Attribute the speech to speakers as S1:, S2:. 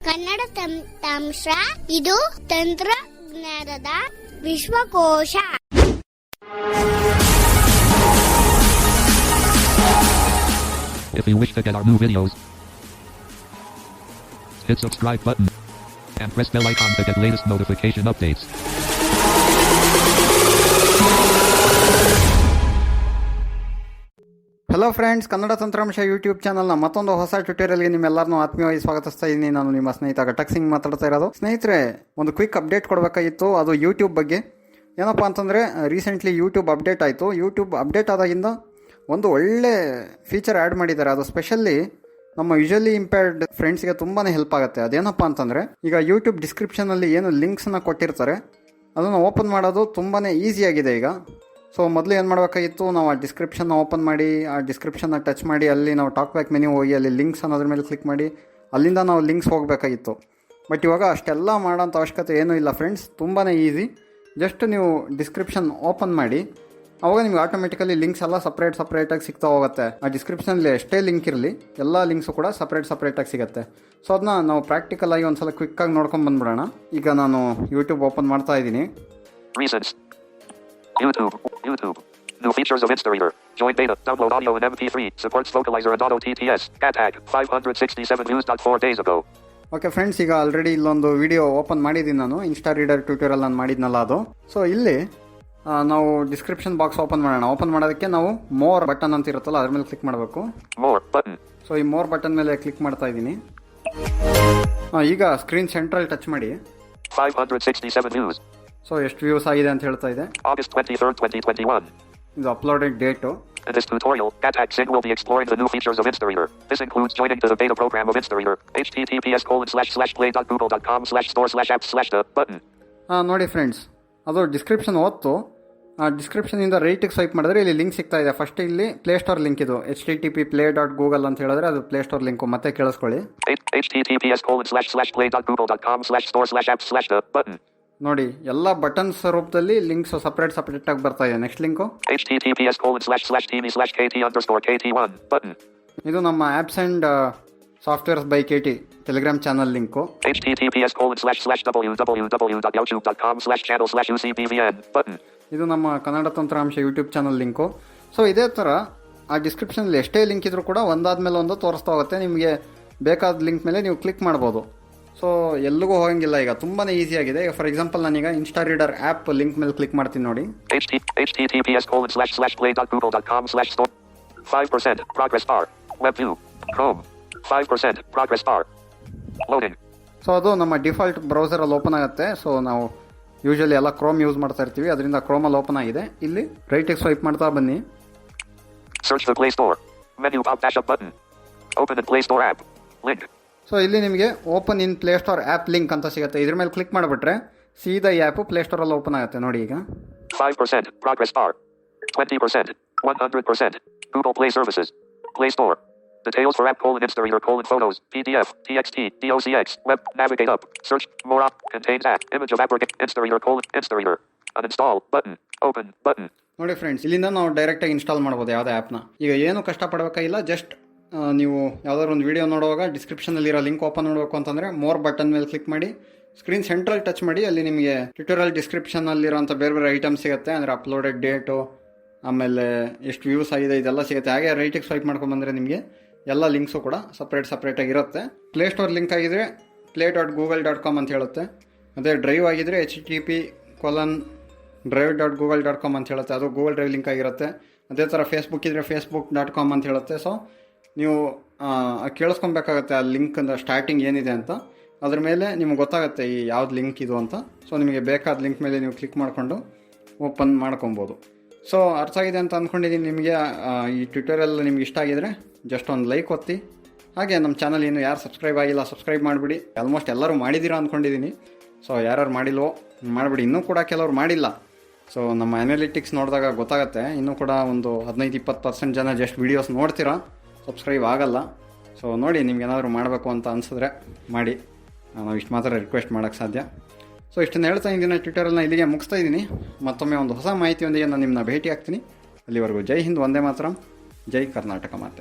S1: ಕನ್ನಡ ತಂತ್ರಾಂಶ ಇದು ತಂತ್ರಜ್ಞಾನದ ವಿಶ್ವಕೋಶ.
S2: If you wish to get our new videos, hit subscribe button and press bell icon to get latest notification updates.
S3: Hello friends, Kannada ತಂತ್ರಾಂಶ YouTube ಚಾನಲ್ನ ಮತ್ತೊಂದು ಹೊಸ ಟ್ಯುಟೋರಿಯಲ್ಗೆ ನಿಮ್ಮೆಲ್ಲರನ್ನೂ ಆತ್ಮೀಯವಾಗಿ ಸ್ವಾಗತಿಸ್ತಾ ಇದ್ದೀನಿ. ನಾನು ನಿಮ್ಮ ಸ್ನೇಹಿತ ಗಟಕ್ ಸಿಂಗ್ ಮಾತಾಡ್ತಾ ಇರೋದು. ಸ್ನೇಹಿತರೆ, ಒಂದು ಕ್ವಿಕ್ ಅಪ್ಡೇಟ್ ಕೊಡಬೇಕಾಗಿತ್ತು, ಅದು ಯೂಟ್ಯೂಬ್ ಬಗ್ಗೆ. ಏನಪ್ಪ ಅಂತಂದರೆ, ರೀಸೆಂಟ್ಲಿ ಯೂಟ್ಯೂಬ್ ಅಪ್ಡೇಟ್ ಆಯಿತು. ಯೂಟ್ಯೂಬ್ ಅಪ್ಡೇಟ್ ಆದಾಗಿಂದ ಒಂದು ಒಳ್ಳೆ ಫೀಚರ್ ಆ್ಯಡ್ ಮಾಡಿದ್ದಾರೆ. ಅದು ಸ್ಪೆಷಲಿ ನಮ್ಮ ವಿಜುವಲಿ ಇಂಪೇರ್ಡ್ ಫ್ರೆಂಡ್ಸ್ಗೆ ತುಂಬಾ ಹೆಲ್ಪ್ ಆಗುತ್ತೆ. ಅದೇನಪ್ಪ ಅಂತಂದರೆ, ಈಗ ಯೂಟ್ಯೂಬ್ ಡಿಸ್ಕ್ರಿಪ್ಷನಲ್ಲಿ ಏನು ಲಿಂಕ್ಸನ್ನು ಕೊಟ್ಟಿರ್ತಾರೆ ಅದನ್ನು ಓಪನ್ ಮಾಡೋದು ತುಂಬಾ ಈಸಿಯಾಗಿದೆ ಈಗ. ಸೊ ಮೊದಲು ಏನು ಮಾಡಬೇಕಾಗಿತ್ತು, ನಾವು ಆ ಡಿಸ್ಕ್ರಿಪ್ಷನ್ನ ಓಪನ್ ಮಾಡಿ, ಆ ಡಿಸ್ಕ್ರಿಪ್ಷನ್ನ ಟಚ್ ಮಾಡಿ, ಅಲ್ಲಿ ನಾವು ಟಾಕ್ ಬ್ಯಾಕ್ ಮೆನ್ಯೂ ಹೋಗಿ ಅಲ್ಲಿ ಲಿಂಕ್ಸ್ ಅನ್ನೋದ್ರ ಮೇಲೆ ಕ್ಲಿಕ್ ಮಾಡಿ ಅಲ್ಲಿಂದ ನಾವು ಲಿಂಕ್ಸ್ ಹೋಗಬೇಕಾಗಿತ್ತು. ಬಟ್ ಇವಾಗ ಅಷ್ಟೆಲ್ಲ ಮಾಡೋಂಥ ಅವಶ್ಯಕತೆ ಏನೂ ಇಲ್ಲ ಫ್ರೆಂಡ್ಸ್, ತುಂಬಾ ಈಸಿ. ಜಸ್ಟ್ ನೀವು ಡಿಸ್ಕ್ರಿಪ್ಷನ್ ಓಪನ್ ಮಾಡಿ, ಅವಾಗ ನಿಮ್ಗೆ ಆಟೋಮೆಟಿಕಲಿ ಲಿಂಕ್ಸ್ ಎಲ್ಲ ಸಪ್ರೇಟಾಗಿ ಸಿಗ್ತಾ ಹೋಗುತ್ತೆ. ಆ ಡಿಸ್ಕ್ರಿಪ್ಷನಲ್ಲಿ ಎಷ್ಟೇ ಲಿಂಕ್ ಇರಲಿ, ಎಲ್ಲ ಲಿಂಕ್ಸು ಕೂಡ ಸಪ್ರೇಟಾಗಿ ಸಿಗುತ್ತೆ. ಸೊ ಅದನ್ನ ನಾವು ಪ್ರಾಕ್ಟಿಕಲಾಗಿ ಒಂದು ಸಲ ಕ್ವಿಕ್ಕಾಗಿ ನೋಡ್ಕೊಂಡು ಬಂದ್ಬಿಡೋಣ. ಈಗ ನಾನು ಯೂಟ್ಯೂಬ್ ಓಪನ್ ಮಾಡ್ತಾ ಇದ್ದೀನಿ.
S2: YouTube. New features of InstaReader. Join beta. Download audio in MP3. Supports vocalizer and auto TTS. Gatak. 567 views. 4 days ago.
S3: Okay friends, ಈಗ ಆಲ್ರೆಡಿ ಇಲ್ಲೊಂದು ವಿಡಿಯೋ ಓಪನ್ ಮಾಡಿದ್ದೀನಿ ನಾನು. ಇನ್ಸ್ಟಾ ರೀಡರ್ ಟ್ಯೂಟೋರಿಯಲ್ ನಾನು ಮಾಡಿದ್ನಲ್ಲ ಅದು. ಸೊ ಇಲ್ಲಿ ನಾವು ಡಿಸ್ಕ್ರಿಪ್ಷನ್ ಬಾಕ್ಸ್ ಓಪನ್ ಮಾಡೋಣ. ಓಪನ್ ಮಾಡೋದಕ್ಕೆ ನಾವು ಮೋರ್ ಬಟನ್ ಅಂತ ಇರುತ್ತಲ್ಲ, ಅದ್ರ ಮೇಲೆ ಕ್ಲಿಕ್ ಮಾಡಬೇಕು. ಸೊ ಈ ಮೋರ್ ಬಟನ್ ಮೇಲೆ ಕ್ಲಿಕ್ ಮಾಡ್ತಾ ಇದ್ದೀನಿ. ಈಗ ಸ್ಕ್ರೀನ್ ಸೆಂಟ್ರಲ್ ಟಚ್ ಮಾಡಿ.
S2: 567 views.
S3: ಸೊ ಎಷ್ಟು ವ್ಯೂಸ್ ಆಗಿದೆ ಅಂತ ಹೇಳ್ತಾ ಇದೆ.
S2: August 23rd, 2021.
S3: ಇದು uploaded date.
S2: In this tutorial, Gatak Singh will be exploring the new features of InstaReader. This includes joining to the beta program of InstaReader. https://play.google.com/store/apps/the button.
S3: ನೋಡಿ friends, ಅದು description ಓದ್ತು. ಆ ಡಿಸ್ಕ್ರಿಪ್ಷನಿಂದ ರೈಟಿಗೆ swipe ಮಾಡಿದ್ರೆ ಇಲ್ಲಿ link ಸಿಗ್ತಾ ಇದೆ. First ಇಲ್ಲಿ play store link ಇದು http://play.google ಅಂತ ಹೇಳಿದ್ರೆ ಅದು ಪ್ಲೇ ಸ್ಟೋರ್ ಲಿಂಕು. ಮತ್ತೆ ಕೇಳಿಸ್ಕೊಳ್ಳಿ.
S2: https://play.google.com/store/apps/the button.
S3: ನೋಡಿ, ಎಲ್ಲ ಬಟನ್ಸ್ ರೂಪದಲ್ಲಿ ಲಿಂಕ್ಸ್ ಸಪ್ರೇಟಾಗಿ ಬರ್ತಾ ಇದೆ. Next link
S2: https://tv/kt_kt1 button.
S3: ಇದು ನಮ್ಮ apps and softwares by KT Telegram channel link.
S2: https://www.youtube.com/channel/ucbvn button.
S3: ಇದು ನಮ್ಮ ಕನ್ನಡ ತಂತ್ರಾಂಶ ಯೂಟ್ಯೂಬ್ ಚಾನಲ್ ಲಿಂಕು. ಸೊ ಇದೇ ಥರ ಆ ಡಿಸ್ಕ್ರಿಪ್ಷನಲ್ಲಿ ಎಷ್ಟೇ ಲಿಂಕ್ ಇದ್ರೂ ಕೂಡ ಒಂದಾದ್ಮೇಲೆ ಒಂದು ತೋರಿಸ್ತಾ ಹೋಗುತ್ತೆ. ನಿಮಗೆ ಬೇಕಾದ ಲಿಂಕ್ ಮೇಲೆ ನೀವು ಕ್ಲಿಕ್ ಮಾಡ್ಬೋದು. ಸೊ ಎಲ್ಲಿಗೂ ಹೋಗಂಗಿಲ್ಲ, ಈಗ ತುಂಬಾ ಈಸಿ ಆಗಿದೆ. ಈಗ ಫಾರ್ ಎಕ್ಸಾಂಪಲ್ ನಾನೀಗ ಇನ್ಸ್ಟಾ ರೀಡರ್ ಆ್ಯಪ್ ಲಿಂಕ್ ಮೇಲೆ ಕ್ಲಿಕ್ ಮಾಡ್ತೀನಿ ನೋಡಿ.
S2: https://play.google.com/store 5% progress bar web view Chrome 5% progress bar loading.
S3: So ಅದು ನಮ್ಮ ಡಿಫಾಲ್ಟ್ ಬ್ರೌಸರಲ್ಲಿ ಓಪನ್ ಆಗುತ್ತೆ. ಸೊ ನಾವು ಯೂಶಲಿ ಎಲ್ಲ ಕ್ರೋಮ್ ಯೂಸ್ ಮಾಡ್ತಾ ಇರ್ತೀವಿ, ಅದರಿಂದ ಕ್ರೋಮಲ್ಲಿ ಓಪನ್ ಆಗಿದೆ. ಇಲ್ಲಿ ರೈಟಿಗೆ ಸ್ವೈಪ್ ಮಾಡ್ತಾ ಬನ್ನಿ.
S2: Search the Play Store menu pop dash up button open the Play Store app link.
S3: So ಇಲ್ಲಿ ನಿಮಗೆ open in play store app link ಅಂತ ಸಿಗುತ್ತೆ. ಇದ್ರ ಮೇಲೆ ಕ್ಲಿಕ್ ಮಾಡಿಬಿಟ್ರೆ ಸೀದಾ ಈ ಆ್ಯಪು ಪ್ಲೇ ಸ್ಟೋರಲ್ಲಿ ಓಪನ್ ಆಗುತ್ತೆ. ನೋಡಿ, ಈಗ
S2: 5% progress bar 20% 100% Google Play Services Play Store details for app InstaReader photos PDF TXT DOCX web navigate up search more up contains app image of aggregate InstaReader uninstall button open button. ನೋಡಿ friends, ಇಲ್ಲಿಂದ ನಾವು ಡೈರೆಕ್ಟಾಗಿ install ಮಾಡ್ಬೋದು ಯಾವುದೇ ಆ್ಯಪ್ನ. ಈಗ ಏನು ಕಷ್ಟಪಡಬೇಕಾಗಿಲ್ಲ. Just ನೀವು ಯಾವುದಾದ್ರು ಒಂದು ವಿಡಿಯೋ ನೋಡುವಾಗ ಡಿಸ್ಕ್ರಿಪ್ಷನಲ್ಲಿರೋ ಲಿಂಕ್ ಓಪನ್ ಮಾಡಬೇಕು ಅಂತಂದರೆ ಮೋರ್ ಬಟನ್ ಮೇಲೆ ಕ್ಲಿಕ್ ಮಾಡಿ, ಸ್ಕ್ರೀನ್ ಸೆಂಟ್ರಲ್ ಟಚ್ ಮಾಡಿ. ಅಲ್ಲಿ ನಿಮಗೆ ಟ್ಯುಟೋರಿಯಲ್ ಡಿಸ್ಕ್ರಿಪ್ಷನಲ್ಲಿರೋಂಥ ಬೇರೆ ಐಟಮ್ ಸಿಗುತ್ತೆ. ಅಂದರೆ ಅಪ್ಲೋಡೆಡ್ ಡೇಟು, ಆಮೇಲೆ ಎಷ್ಟು ವ್ಯೂಸ್ ಆಗಿದೆ, ಇದೆಲ್ಲ ಸಿಗುತ್ತೆ. ಹಾಗೆ ರೈಟಿಗೆ ಸ್ವೈಪ್ ಮಾಡ್ಕೊಂಬಂದರೆ ನಿಮಗೆ ಎಲ್ಲ ಲಿಂಕ್ಸು ಕೂಡ ಸಪ್ರೇಟಾಗಿರುತ್ತೆ. ಪ್ಲೇಸ್ಟೋರ್ ಲಿಂಕ್ ಆಗಿದ್ರೆ play.google.com ಅಂತ ಹೇಳುತ್ತೆ. ಅದೇ ಡ್ರೈವ್ ಆಗಿದ್ದರೆ http://drive.google.com ಅಂತ ಹೇಳುತ್ತೆ. ಅದು ಗೂಗಲ್ ಡ್ರೈವ್ ಲಿಂಕ್ ಆಗಿರುತ್ತೆ. ಅದೇ ಥರ ಫೇಸ್ಬುಕ್ ಇದ್ದರೆ facebook.com ಅಂತ ಹೇಳುತ್ತೆ. ಸೊ ನೀವು ಕೇಳಿಸ್ಕೊಬೇಕಾಗತ್ತೆ ಆ ಲಿಂಕ್ ಸ್ಟಾರ್ಟಿಂಗ್ ಏನಿದೆ ಅಂತ. ಅದ್ರ ಮೇಲೆ ನಿಮ್ಗೆ ಗೊತ್ತಾಗುತ್ತೆ ಈ ಯಾವ್ದು ಲಿಂಕ್ ಇದು ಅಂತ. ಸೊ ನಿಮಗೆ ಬೇಕಾದ ಲಿಂಕ್ ಮೇಲೆ ನೀವು ಕ್ಲಿಕ್ ಮಾಡಿಕೊಂಡು ಓಪನ್ ಮಾಡ್ಕೊಬೋದು. ಸೊ ಅರ್ಥ ಆಗಿದೆ ಅಂತ ಅಂದ್ಕೊಂಡಿದ್ದೀನಿ ನಿಮಗೆ. ಈ ಟ್ಯುಟೋರಿಯಲ್ ನಿಮ್ಗೆ ಇಷ್ಟ ಆಗಿದರೆ ಜಸ್ಟ್ ಒಂದು ಲೈಕ್ ಒತ್ತಿ. ಹಾಗೆ ನಮ್ಮ ಚಾನಲ್ ಏನು ಯಾರು ಸಬ್ಸ್ಕ್ರೈಬ್ ಆಗಿಲ್ಲ ಸಬ್ಸ್ಕ್ರೈಬ್ ಮಾಡಿಬಿಡಿ. ಆಲ್ಮೋಸ್ಟ್ ಎಲ್ಲರೂ ಮಾಡಿದ್ದೀರಾ ಅಂದ್ಕೊಂಡಿದ್ದೀನಿ. ಸೊ ಯಾರು ಮಾಡಿಲ್ವೋ ಮಾಡಿಬಿಡಿ. ಇನ್ನೂ ಕೂಡ ಕೆಲವರು ಮಾಡಿಲ್ಲ. ಸೊ ನಮ್ಮ ಅನಾಲಿಟಿಕ್ಸ್ ನೋಡಿದಾಗ ಗೊತ್ತಾಗುತ್ತೆ, ಇನ್ನೂ ಕೂಡ ಒಂದು 15-20% ಜನ ಜಸ್ಟ್ ವೀಡಿಯೋಸ್ ನೋಡ್ತೀರಾ, ಸಬ್ಸ್ಕ್ರೈಬ್ ಆಗಲ್ಲ. ಸೊ ನೋಡಿ, ನಿಮ್ಗೇನಾದರೂ ಮಾಡಬೇಕು ಅಂತ ಅನಿಸಿದ್ರೆ ಮಾಡಿ. ನಾವು ಇಷ್ಟು ಮಾತ್ರ ರಿಕ್ವೆಸ್ಟ್ ಮಾಡೋಕ್ಕೆ ಸಾಧ್ಯ. ಸೊ ಇಷ್ಟನ್ನು ಹೇಳ್ತಾ ಇದ್ದೀನಿ. ಟ್ವಿಟರನ್ನು ಇಲ್ಲಿಗೆ ಮುಗಿಸ್ತಾ ಇದ್ದೀನಿ. ಮತ್ತೊಮ್ಮೆ ಒಂದು ಹೊಸ ಮಾಹಿತಿಯೊಂದಿಗೆ ನಾನು ನಿಮ್ಮನ್ನ ಭೇಟಿ ಆಗ್ತೀನಿ. ಅಲ್ಲಿವರೆಗೂ ಜೈ ಹಿಂದ್, ವಂದೇ ಮಾತರಂ, ಜೈ ಕರ್ನಾಟಕ ಮಾತೆ.